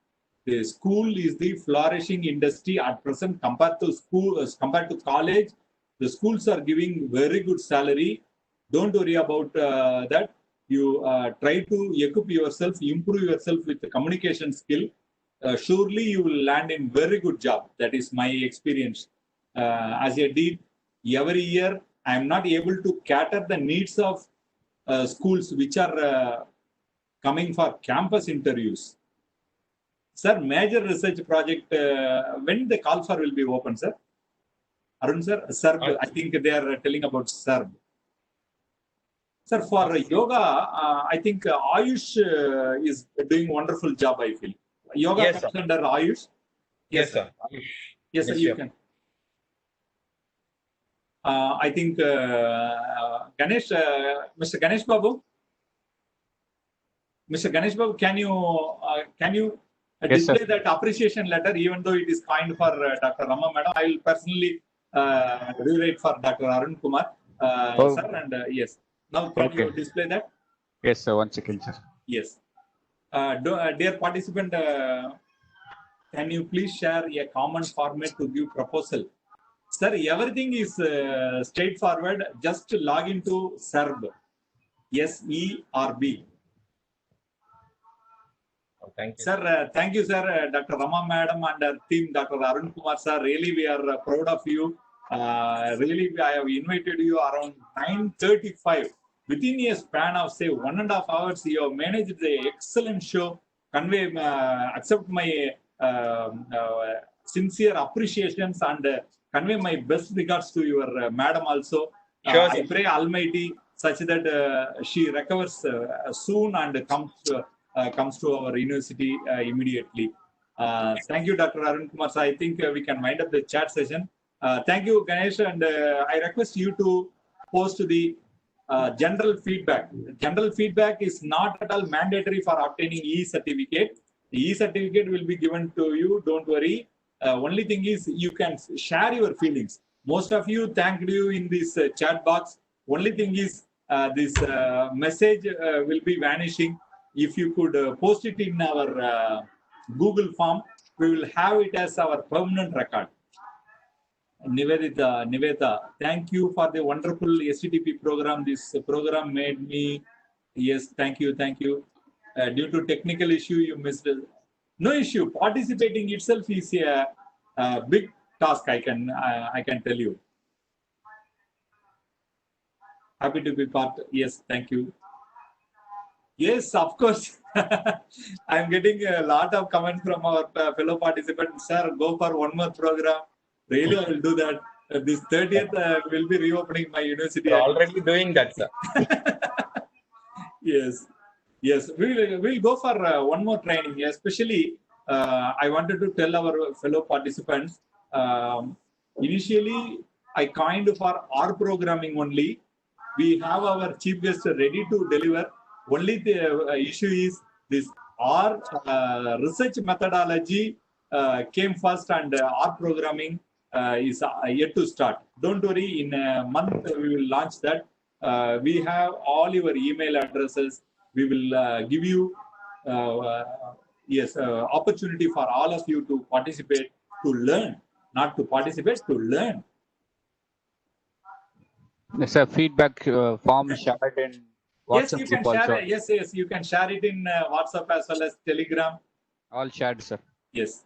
The school is the flourishing industry at present compared to school, compared to college. The schools are giving very good salary. Don't worry about that. You try to equip yourself, improve yourself with the communication skill. Surely you will land in very good job. That is my experience. As a dean, every year I am not able to cater the needs of schools which are coming for campus interviews. Sir, major research project, when the call for will be open, sir? Arun sir, SERB, I think they are telling about SERB. Sir, for yoga, I think Ayush is doing wonderful job, I feel. Yoga Yes, comes sir. under Ayush. Yes, sir. Yes, sir, Yes, you sir. can. I think Ganesh, Mr. Ganesh Babu, can you Yes, display sir. that appreciation letter, even though it is kind for Dr. Rama Madam? I will personally rewrite for Dr. Arun Kumar, Oh. sir, and yes. Now, can you Okay. display that? Yes, sir. 1 second, sir. Yes. Dear participant, can you please share a common format to give proposal? Sir, everything is straightforward. Just log into SERB. SERB. Oh, thank you. Sir, thank you, sir. Dr. Rama Madam and our team, Dr. Arun Kumar, sir. Really, we are proud of you. Really, I have invited you around 9:35. Within a span of, say, 1.5 hours, you have managed the excellent show. Convey, accept my sincere appreciations and convey my best regards to your madam also. Sure, I sir. pray Almighty such that she recovers soon and comes to our university immediately. Thank you, Dr. Arun Kumar. I think we can wind up the chat session. Thank you, Ganesh, and I request you to post the general feedback. General feedback is not at all mandatory for obtaining e-certificate. The e-certificate will be given to you, don't worry. Only thing is you can share your feelings. Most of you thanked you in this chat box. Only thing is this message will be vanishing. If you could post it in our Google form, we will have it as our permanent record. Niveda, thank you for the wonderful STTP program. This program made me, yes, thank you. Due to technical issue, you missed it. No issue. Participating itself is a big task, I can tell you. Happy to be part. Yes, thank you. Yes, of course. I'm getting a lot of comments from our fellow participants. Sir, go for one more program. Really, I will do that. This 30th will be reopening my university. You're already doing that, sir. Yes. We'll go for one more training. Especially, I wanted to tell our fellow participants. Initially, I kind for R programming only. We have our chief guest ready to deliver. Only the issue is this R research methodology came first, and R programming is yet to start. Don't worry, in a month we will launch that. We have all your email addresses. We will give you opportunity for all of you to participate, to learn, not to participate, to learn. Yes, sir. Feedback form shared in WhatsApp. Yes, you can share it. Yes, you can share it in WhatsApp as well as Telegram. All shared, sir. Yes.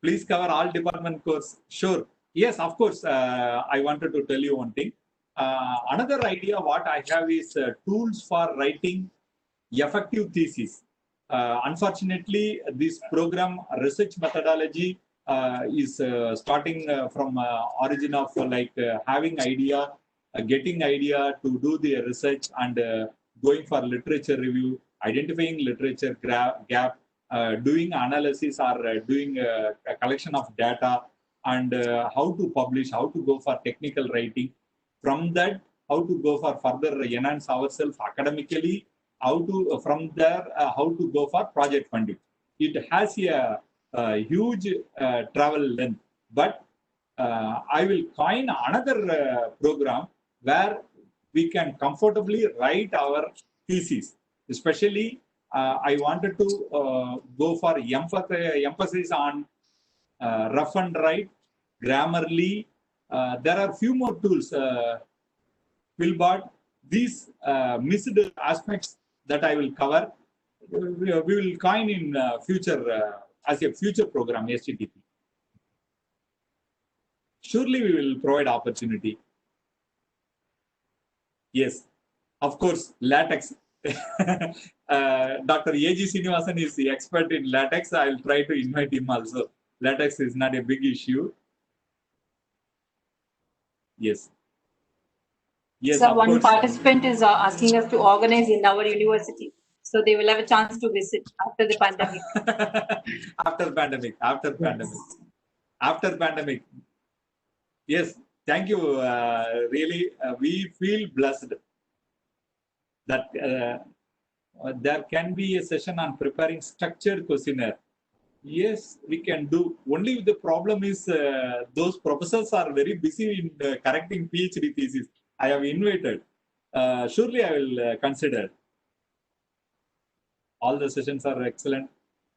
Please cover all department course. Sure. Yes, of course. I wanted to tell you one thing. Another idea what I have is tools for writing effective thesis. Unfortunately, this program research methodology is starting from origin of having idea, getting idea to do the research and going for literature review, identifying literature gap, doing analysis or doing a collection of data, and how to publish, how to go for technical writing. From that, how to go for further enhance ourselves academically, from there, how to go for project funding. It has a huge travel length, but I will coin another program where we can comfortably write our thesis. Especially, I wanted to go for emphasis on rough and write, Grammarly. There are few more tools, Philbot. These missed aspects that I will cover, we will coin in future as a future program, STTP. Surely we will provide opportunity. Yes, of course, latex. Dr. A.G. Srinivasan is the expert in latex. I will try to invite him also. Latex is not a big issue. Yes. Yes, So of one course. participant is asking us to organize in our university. So they will have a chance to visit after the pandemic. After pandemic. After pandemic. Yes, thank you. Really, we feel blessed that there can be a session on preparing structured questionnaire. Yes, we can do. Only the problem is those professors are very busy in correcting PhD thesis. I have invited. Surely I will consider. All the sessions are excellent.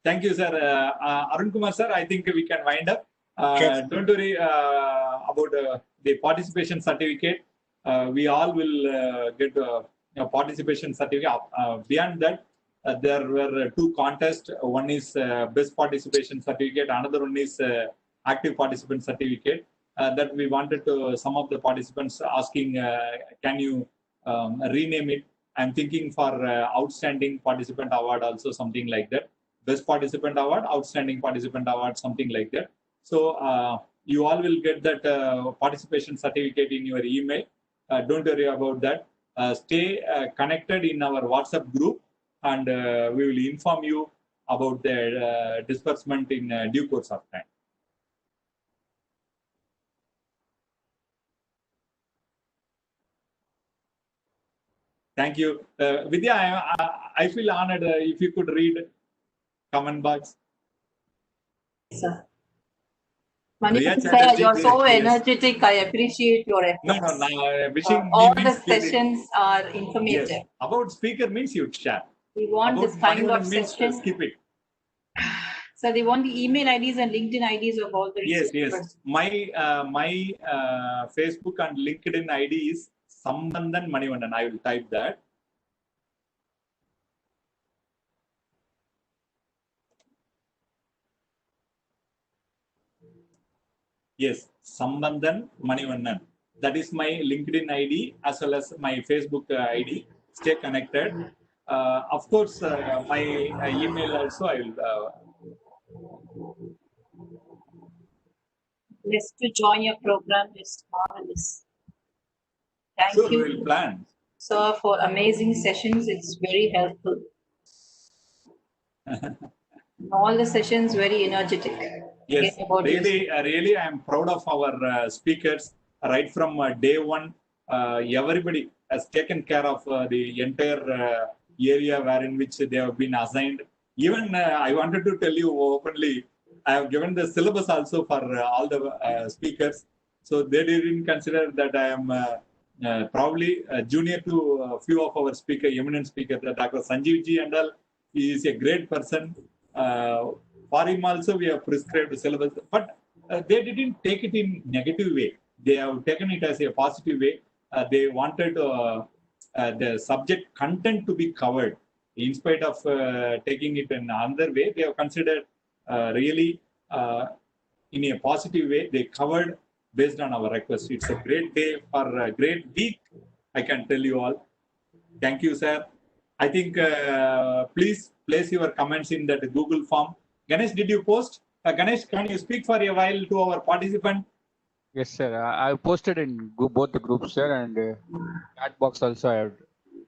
Thank you, sir. Arun Kumar, sir, I think we can wind up. Don't worry about the participation certificate. We all will get a participation certificate. Beyond that, there were two contests. One is best participation certificate. Another one is active participant certificate. That we wanted to, some of the participants asking, can you rename it? I'm thinking for outstanding participant award also, something like that. Best participant award, outstanding participant award, something like that. So you all will get that participation certificate in your email. Don't worry about that. Stay connected in our WhatsApp group, and we will inform you about the disbursement in due course of time. Thank you. Vidya, I feel honored if you could read comment box. Sir. Sir, you're so energetic. I appreciate your efforts. No. Wishing all the sessions are informative. Yes. About speaker means you share. We want about this kind of session. Skip it. So they want the email IDs and LinkedIn IDs of all the Yes. My Facebook and LinkedIn ID is Sambandhan Manivandan. I will type that. Yes, Sambandhan Manivandan. That is my LinkedIn ID as well as my Facebook ID. Stay connected. Of course, my email also I will. Blessed to join your program is marvelous. Thank you. We will plan. Sir, for amazing sessions. It's very helpful. All the sessions very energetic. Yes, really, I am proud of our speakers. Right from day one, everybody has taken care of the entire area wherein which they have been assigned. Even I wanted to tell you openly, I have given the syllabus also for all the speakers. So they didn't consider that I am probably junior to a few of our eminent speakers. Dr. Sanjeev ji and all, he is a great person. For him also we have prescribed syllabus, but they didn't take it in negative way. They have taken it as a positive way. They wanted the subject content to be covered. In spite of taking it in another way, they have considered really in a positive way. They covered based on our request. It's a great day for a great week, I can tell you all. Thank you, sir. I think please place your comments in that Google form. Ganesh, did you post? Ganesh, can you speak for a while to our participant? Yes, sir. I posted in both the groups, sir, and chat box also I have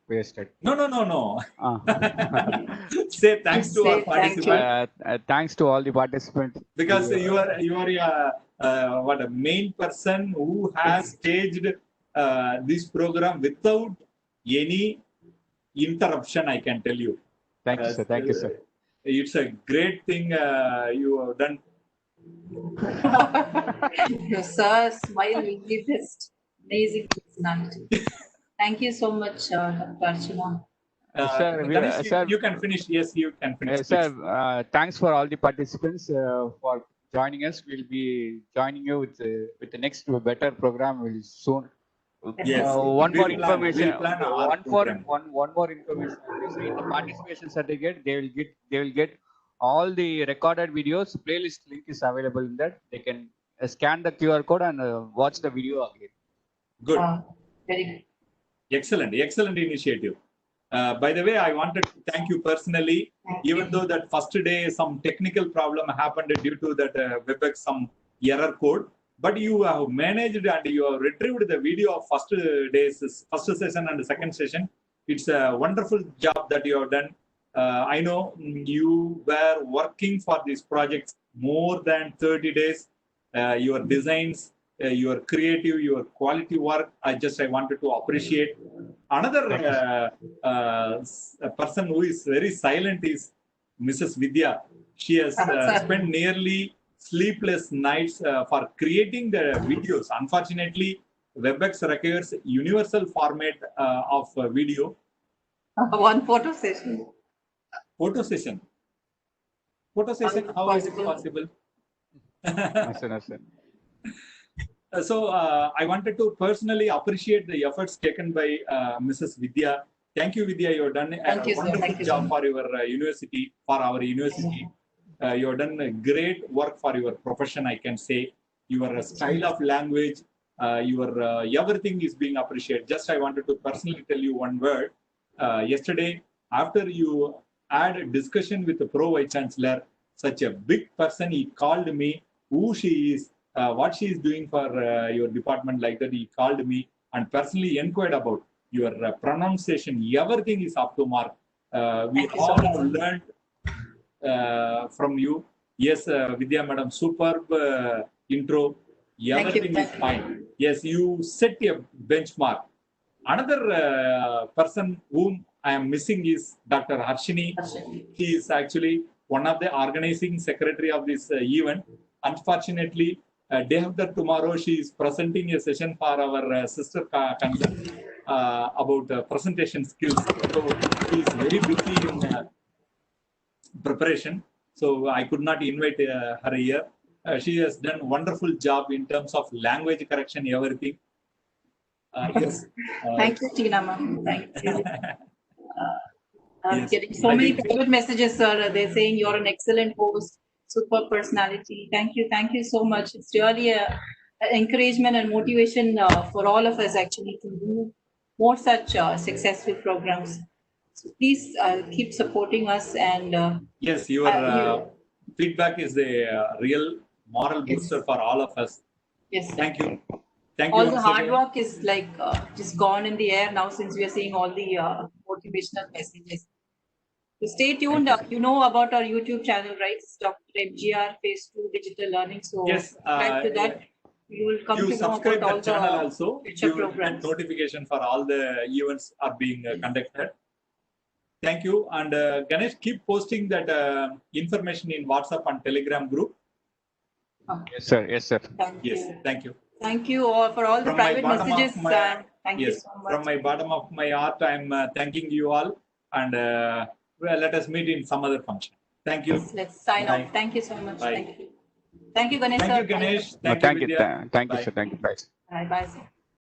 pasted. No. Say thanks to our participants. Thanks to all the participants. Because you are a main person who has staged this program without any interruption, I can tell you. Thank you, sir. Thank you, sir. It's a great thing you have done. Sir, smile will be best. Amazing personality. Thank you so much, Dr. Archana. Sir, you can finish. Yes, you can finish. Sir, thanks for all the participants for joining us. We'll be joining you with the next better program will soon. Yes. One more information. One more information. In the participation certificate, they will get all the recorded videos. Playlist link is available in that. They can scan the QR code and watch the video again. Good. Very good. Excellent initiative. By the way, I wanted to thank you personally. Even though that first day some technical problem happened due to that WebEx some error code, but you have managed and you have retrieved the video of first session and the second session. It's a wonderful job that you have done. I know you were working for these projects more than 30 days. Your designs, your creative, your quality work, I wanted to appreciate. Another person who is very silent is Mrs. Vidya. She has spent nearly sleepless nights for creating the videos. Unfortunately, WebEx requires universal format of video. One photo session. Photo session. Photo session. How is it possible? So I wanted to personally appreciate the efforts taken by Mrs. Vidya. Thank you, Vidya. You have done a wonderful job for your university, for our university. You have done a great work for your profession, I can say. Your style of language, your everything is being appreciated. Just I wanted to personally tell you one word. Yesterday, after you had a discussion with the Pro Vice Chancellor, such a big person, he called me, who she is, what she is doing for your department, like that. He called me and personally inquired about your pronunciation. Everything is up to mark. We all learned from you. Yes, Vidya Madam, superb intro. Everything is fine. Yes, you set a benchmark. Another person whom I am missing is Dr. Harshini. She is actually one of the organizing secretary of this event. Unfortunately, day after tomorrow, she is presenting a session for our sister concern about presentation skills. So she is very busy in preparation. So I could not invite her here. She has done a wonderful job in terms of language correction, everything. Yes. Thank you, Tina, ma'am. Thank you. I'm Yes. getting so many private messages, sir. They're saying you're an excellent host, super personality. Thank you. Thank you so much. It's really a encouragement and motivation for all of us actually to do more such successful programs. So please keep supporting us and yes, your feedback is a real moral booster for all of us. Yes. Thank you. Thank all you. The hard work is like just gone in the air now since we are seeing all the motivational messages. So stay tuned. You know about our YouTube channel, right? It's Dr. MGR Phase 2 Digital Learning. So yes, subscribe to that. You will come to know about all the channel also. Future programs. Notification for all the events are being conducted. Thank you. And Ganesh, keep posting that information in WhatsApp and Telegram group. Yes, sir. Yes, sir. Thank you. Thank you. Thank you all for all the private messages. Thank you so much. From my bottom of my heart, I'm thanking you all. And let us meet in some other function. Thank you. Yes, let's sign off. Thank you so much. Bye. Thank you. Thank you, Ganesh. Thank you, Ganesh. Thank you, Thank you, sir. Thank you. Bye. Bye, sir.